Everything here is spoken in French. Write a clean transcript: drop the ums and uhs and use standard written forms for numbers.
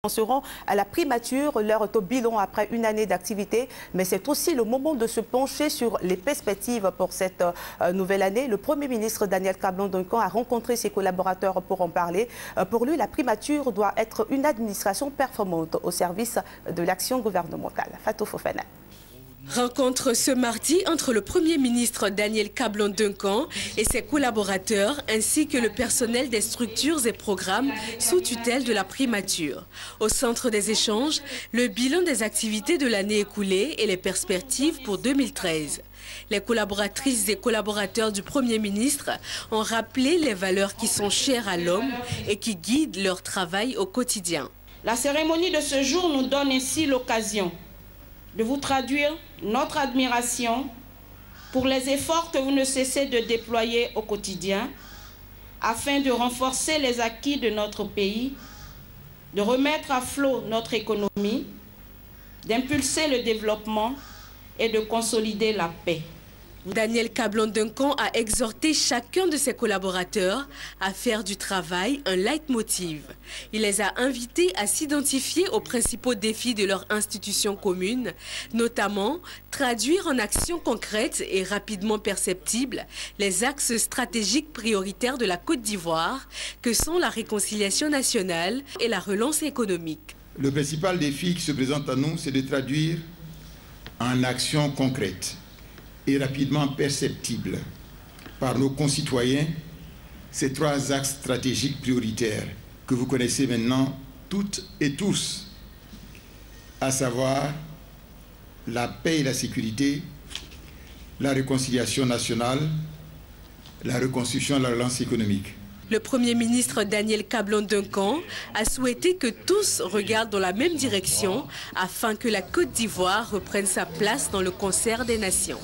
seront à la primature, leur bilan après une année d'activité, mais c'est aussi le moment de se pencher sur les perspectives pour cette nouvelle année. Le Premier ministre Daniel Kablan-Duncan a rencontré ses collaborateurs pour en parler. Pour lui, la primature doit être une administration performante au service de l'action gouvernementale. Fatou Fofana. Rencontre ce mardi entre le Premier ministre Daniel Kablan-Duncan et ses collaborateurs ainsi que le personnel des structures et programmes sous tutelle de la primature. Au centre des échanges, le bilan des activités de l'année écoulée et les perspectives pour 2013. Les collaboratrices et collaborateurs du Premier ministre ont rappelé les valeurs qui sont chères à l'homme et qui guident leur travail au quotidien. La cérémonie de ce jour nous donne ainsi l'occasion de vous traduire notre admiration pour les efforts que vous ne cessez de déployer au quotidien afin de renforcer les acquis de notre pays, de remettre à flot notre économie, d'impulser le développement et de consolider la paix. Daniel Kablan-Duncan a exhorté chacun de ses collaborateurs à faire du travail un leitmotiv. Il les a invités à s'identifier aux principaux défis de leur institution commune, notamment traduire en actions concrètes et rapidement perceptibles les axes stratégiques prioritaires de la Côte d'Ivoire, que sont la réconciliation nationale et la relance économique. Le principal défi qui se présente à nous, c'est de traduire en actions concrètes et rapidement perceptible par nos concitoyens ces trois axes stratégiques prioritaires que vous connaissez maintenant toutes et tous, à savoir la paix et la sécurité, la réconciliation nationale, la reconstruction et la relance économique. Le Premier ministre Daniel Kablan-Duncan a souhaité que tous regardent dans la même direction afin que la Côte d'Ivoire reprenne sa place dans le concert des nations.